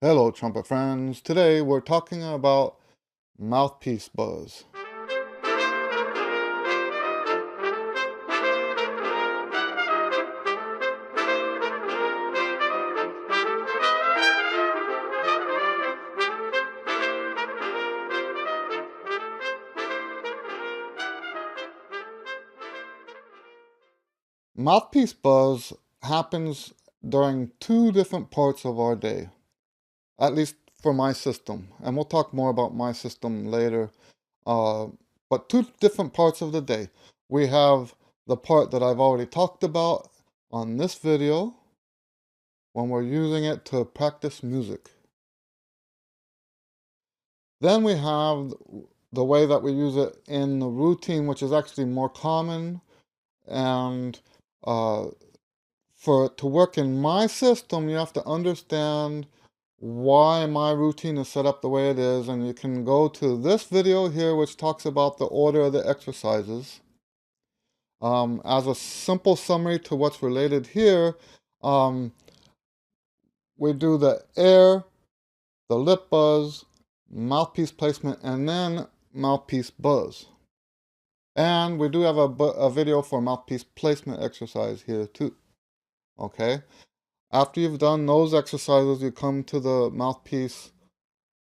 Hello, trumpet friends. Today we're talking about mouthpiece buzz. Mouthpiece buzz happens during two different parts of our day, at least for my system. And we'll talk more about my system later. Uh, but two different parts of the day. We have the part that I've already talked about on this video when we're using it to practice music. Then we have the way that we use it in the routine, which is actually more common. And for it to work in my system, you have to understand why my routine is set up the way it is. And you can go to this video here, which talks about the order of the exercises. As a simple summary to what's related here, we do the air, the lip buzz, mouthpiece placement, and then mouthpiece buzz. And we do have a video for mouthpiece placement exercise here too. Okay. After you've done those exercises, you come to the mouthpiece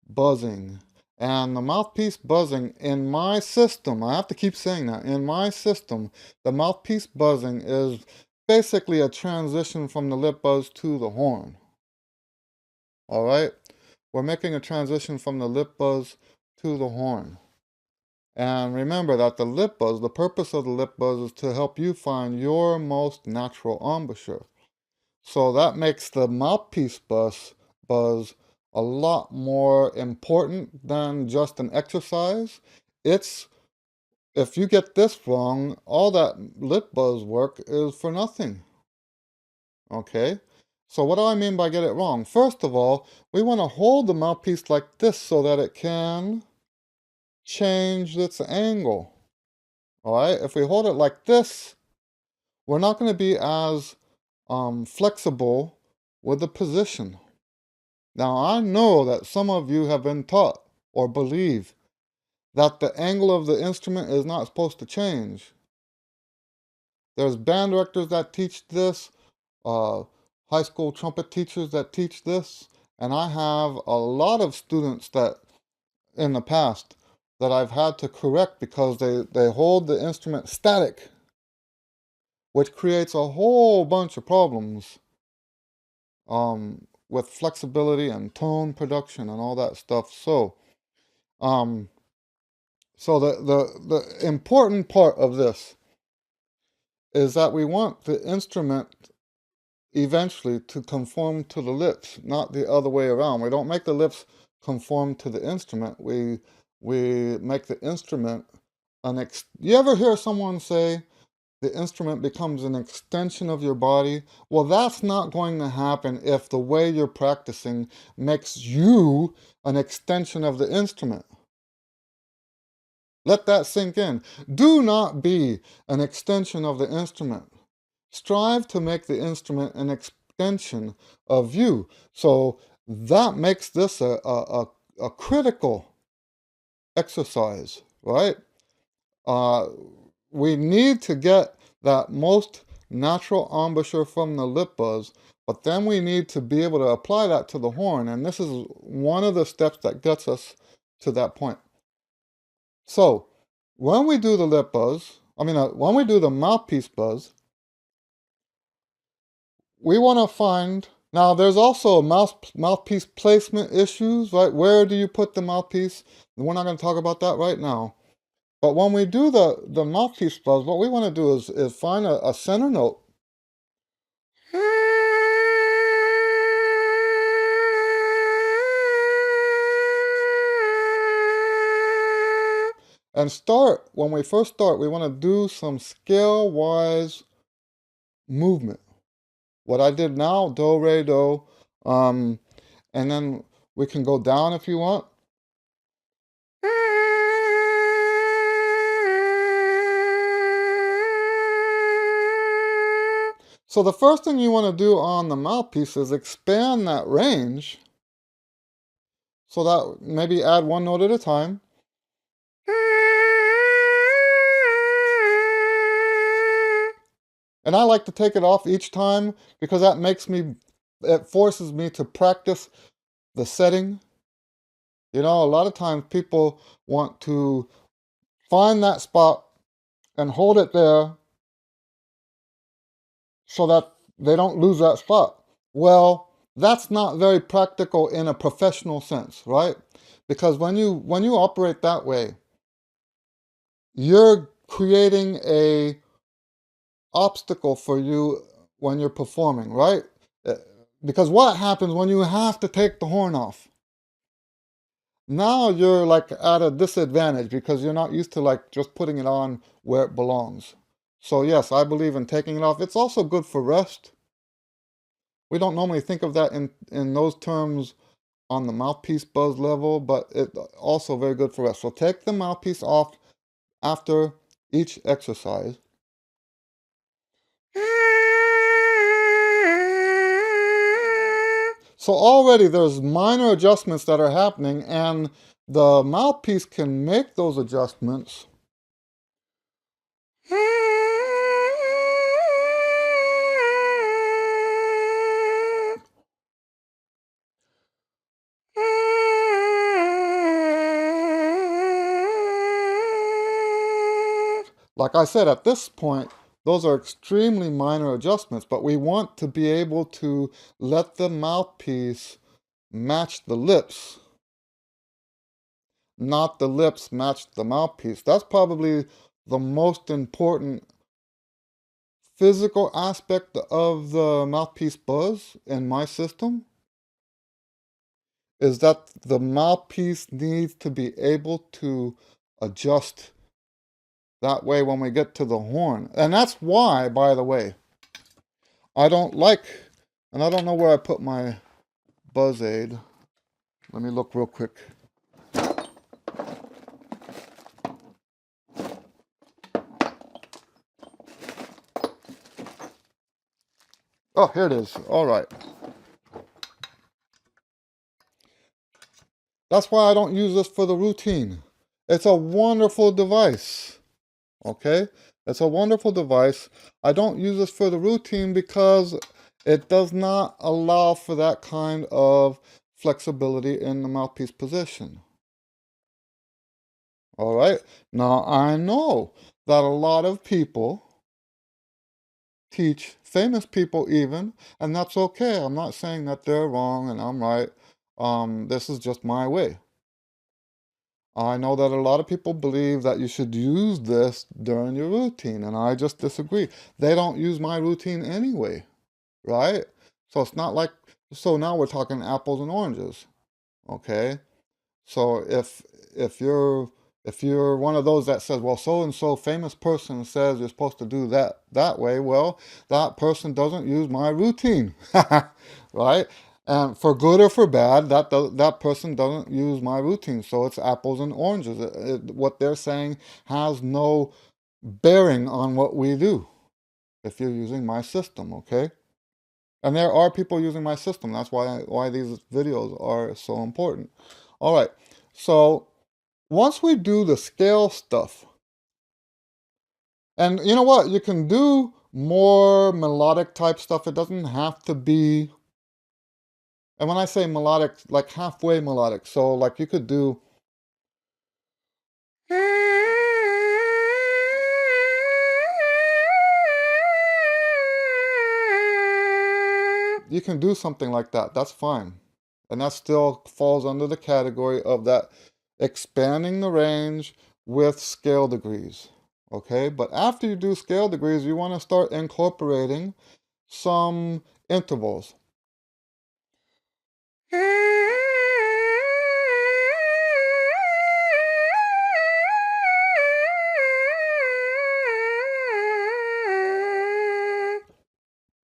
buzzing. And the mouthpiece buzzing in my system, I have to keep saying that, in my system, the mouthpiece buzzing is basically a transition from the lip buzz to the horn. All right? We're making a transition from the lip buzz to the horn. And remember that the lip buzz, the purpose of the lip buzz is to help you find your most natural embouchure. So that makes the mouthpiece buzz a lot more important than just an exercise. If you get this wrong, all that lip buzz work is for nothing. Okay? So what do I mean by get it wrong? First of all, we want to hold the mouthpiece like this so that it can change its angle. All right? If we hold it like this, we're not going to be as flexible with the position. Now, I know that some of you have been taught or believe that the angle of the instrument is not supposed to change. There's band directors that teach this, high school trumpet teachers that teach this, and I have a lot of students that, in the past, that I've had to correct because they hold the instrument static, which creates a whole bunch of problems with flexibility and tone production and all that stuff. So, the important part of this is that we want the instrument eventually to conform to the lips, not the other way around. We don't make the lips conform to the instrument. We make the instrument you ever hear someone say the instrument becomes an extension of your body? Well, that's not going to happen if the way you're practicing makes you an extension of the instrument. Let that sink in. Do not be an extension of the instrument. Strive to make the instrument an extension of you. So that makes this a critical exercise, right? We need to get that most natural embouchure from the lip buzz, but then we need to be able to apply that to the horn, and this is one of the steps that gets us to that point. So, when we do the lip buzz, when we do the mouthpiece buzz, we want to find, now there's also mouthpiece placement issues, right? Where do you put the mouthpiece? We're not going to talk about that right now. But when we do the mouthpiece buzz, what we want to do is find a center note. And when we first start, we want to do some scale-wise movement. What I did now, do, re, do, and then we can go down if you want. So the first thing you want to do on the mouthpiece is expand that range So that maybe add one note at a time. And I like to take it off each time because that it forces me to practice the setting. You know, a lot of times people want to find that spot and hold it there so that they don't lose that spot. Well, that's not very practical in a professional sense, right? Because when you operate that way, you're creating a obstacle for you when you're performing, right? Because what happens when you have to take the horn off? Now you're like at a disadvantage because you're not used to like just putting it on where it belongs. So yes, I believe in taking it off. It's also good for rest. We don't normally think of that in those terms on the mouthpiece buzz level, but it's also very good for rest. So take the mouthpiece off after each exercise. So already there's minor adjustments that are happening, and the mouthpiece can make those adjustments. Like I said, at this point, those are extremely minor adjustments, but we want to be able to let the mouthpiece match the lips, not the lips match the mouthpiece. That's probably the most important physical aspect of the mouthpiece buzz in my system, is that the mouthpiece needs to be able to adjust that way when we get to the horn. And that's why, by the way, I don't like, and I don't know where I put my buzz aid. Let me look real quick. Oh, here it is. All right. That's why I don't use this for the routine. It's a wonderful device. Okay? It's a wonderful device. I don't use this for the routine because it does not allow for that kind of flexibility in the mouthpiece position. All right? Now, I know that a lot of people teach, famous people even, and that's okay. I'm not saying that they're wrong and I'm right. This is just my way. I know that a lot of people believe that you should use this during your routine, and I just disagree. They don't use my routine anyway, right? So it's not like, so now we're talking apples and oranges, okay? So if you're one of those that says, well, so and so famous person says you're supposed to do that way, well, that person doesn't use my routine, right? And for good or for bad, that person doesn't use my routine. So it's apples and oranges. What they're saying has no bearing on what we do if you're using my system, okay? And there are people using my system. That's why these videos are so important. All right. So once we do the scale stuff, and you know what? You can do more melodic type stuff. It doesn't have to be, and when I say melodic, like halfway melodic. So like you could do, you can do something like that. That's fine. And that still falls under the category of that expanding the range with scale degrees. Okay, but after you do scale degrees, you want to start incorporating some intervals.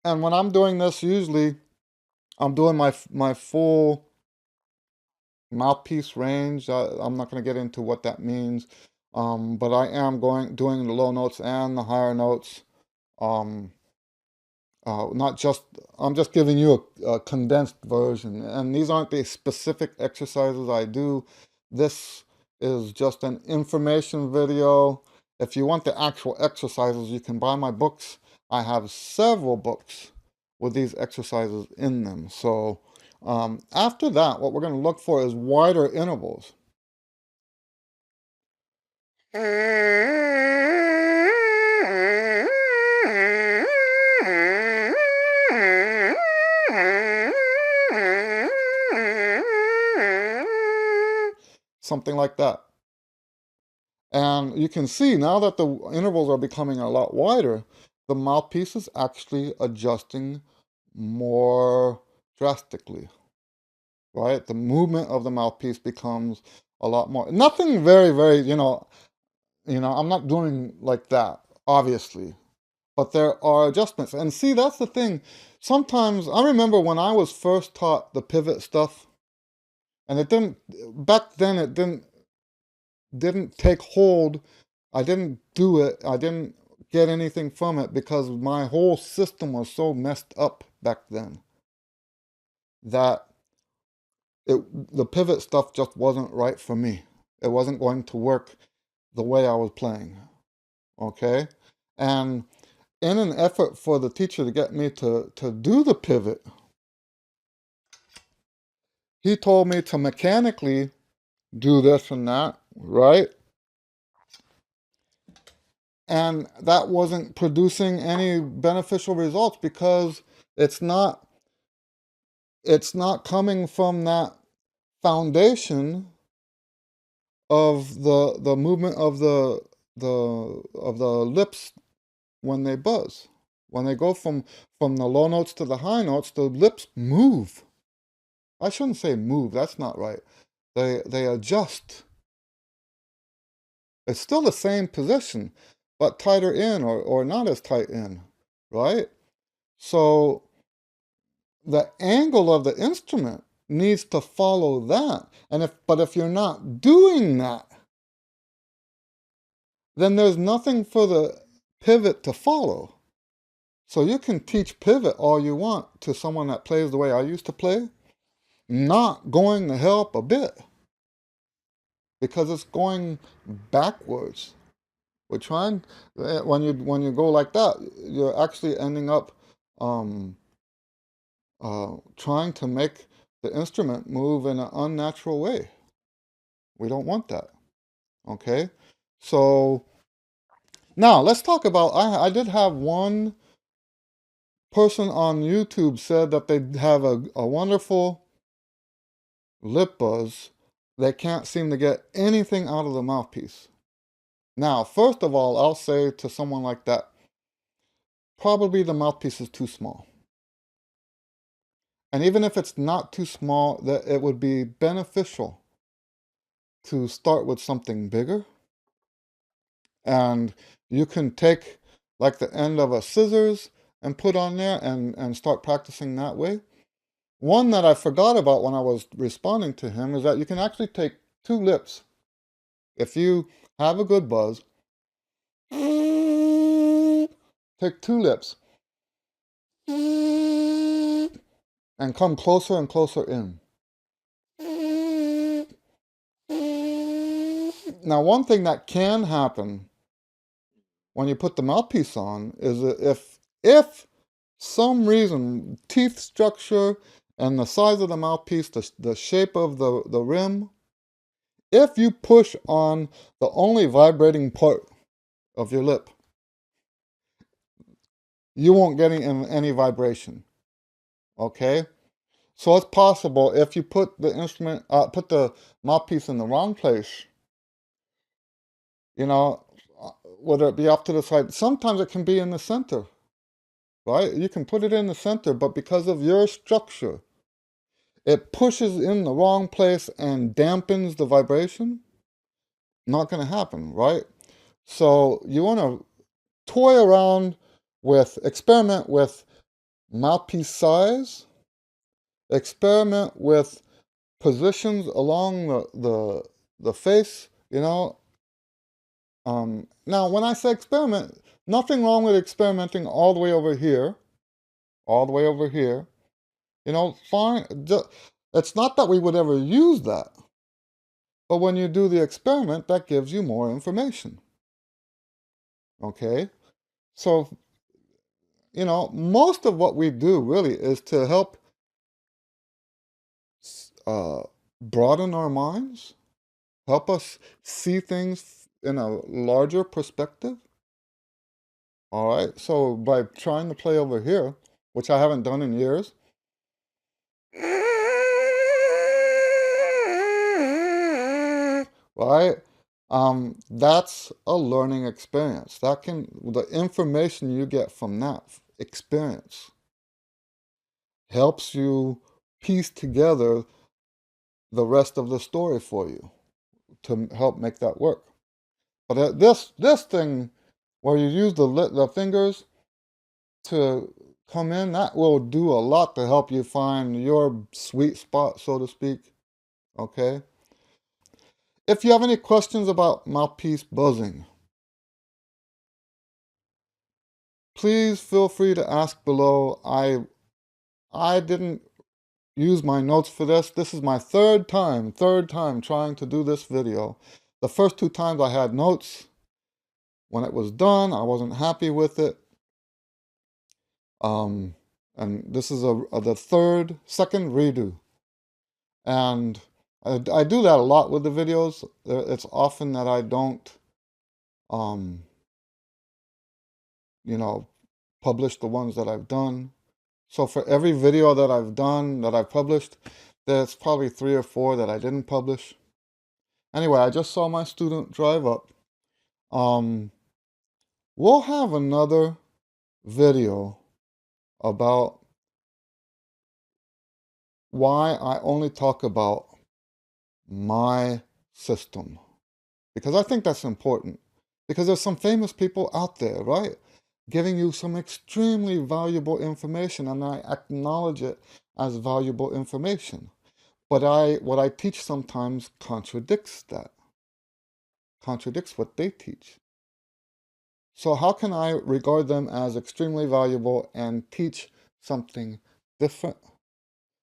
And when I'm doing this, usually I'm doing my full mouthpiece range. I'm not going to get into what that means, but I am doing the low notes and the higher notes. Um, Not just, I'm just giving you a condensed version, and these aren't the specific exercises I do. This is just an information video. If you want the actual exercises, you can buy my books. I have several books with these exercises in them. So after that, what we're going to look for is wider intervals. Something like that. And you can see now that the intervals are becoming a lot wider, the mouthpiece is actually adjusting more drastically, right? The movement of the mouthpiece becomes a lot more, nothing very, very, I'm not doing like that, obviously, but there are adjustments. And see, that's the thing. Sometimes, I remember when I was first taught the pivot stuff, and back then it didn't take hold. I didn't do it. I didn't get anything from it because my whole system was so messed up back then that the pivot stuff just wasn't right for me. It wasn't going to work the way I was playing. Okay? And in an effort for the teacher to get me to do the pivot, he told me to mechanically do this and that, right? And that wasn't producing any beneficial results because it's not coming from that foundation of the movement of the lips when they buzz. When they go from the low notes to the high notes, the lips move. I shouldn't say move, that's not right. They adjust. It's still the same position, but tighter in or not as tight in, right? So the angle of the instrument needs to follow that. But if you're not doing that, then there's nothing for the pivot to follow. So you can teach pivot all you want to someone that plays the way I used to play, not going to help a bit because it's going backwards. We're trying, when you go like that, you're actually ending up trying to make the instrument move in an unnatural way. We don't want that. Okay? So now let's talk about, I did have one person on YouTube said that they have a wonderful lip buzz. They can't seem to get anything out of the mouthpiece. Now, first of all, I'll say to someone like that, probably the mouthpiece is too small. And even if it's not too small, that it would be beneficial to start with something bigger. And you can take like the end of a scissors and put on there and start practicing that way. One that I forgot about when I was responding to him is that you can actually take two lips. If you have a good buzz, take two lips and come closer and closer in. Now, one thing that can happen when you put the mouthpiece on is that if some reason, teeth structure and the size of the mouthpiece, the shape of the rim, if you push on the only vibrating part of your lip, you won't get any vibration. Okay? So it's possible if you put the put the mouthpiece in the wrong place, whether it be off to the side, sometimes it can be in the center, right? You can put it in the center, but because of your structure, it pushes in the wrong place and dampens the vibration. Not going to happen, right? So you want to toy around experiment with mouthpiece size, experiment with positions along the face, Now, when I say experiment, nothing wrong with experimenting all the way over here, all the way over here. You know, it's not that we would ever use that, but when you do the experiment, that gives you more information. Okay? So, you know, most of what we do really is to help broaden our minds, help us see things in a larger perspective. All right, so by trying to play over here, which I haven't done in years, right? That's a learning experience. The information you get from that experience helps you piece together the rest of the story for you to help make that work. But this thing where you use the fingers to come in, that will do a lot to help you find your sweet spot, so to speak. Okay? If you have any questions about mouthpiece buzzing, please feel free to ask below. I didn't use my notes for this. This is my third time trying to do this video. The first two times I had notes. When it was done, I wasn't happy with it. And this is the second redo. And I do that a lot with the videos. It's often that I don't, you know, publish the ones that I've done. So for every video that I've done, that I've published, there's probably 3 or 4 that I didn't publish. Anyway, I just saw my student drive up. We'll have another video about why I only talk about my system. Because I think that's important. Because there's some famous people out there, right? Giving you some extremely valuable information, and I acknowledge it as valuable information. But what I teach sometimes contradicts that, contradicts what they teach. So how can I regard them as extremely valuable and teach something different?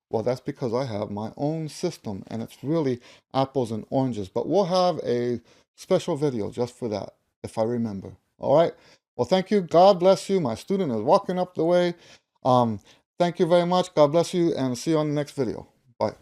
Well, that's because I have my own system, and it's really apples and oranges. But we'll have a special video just for that, if I remember. All right? Well, thank you. God bless you. My student is walking up the way. Thank you very much. God bless you, and see you on the next video. Bye.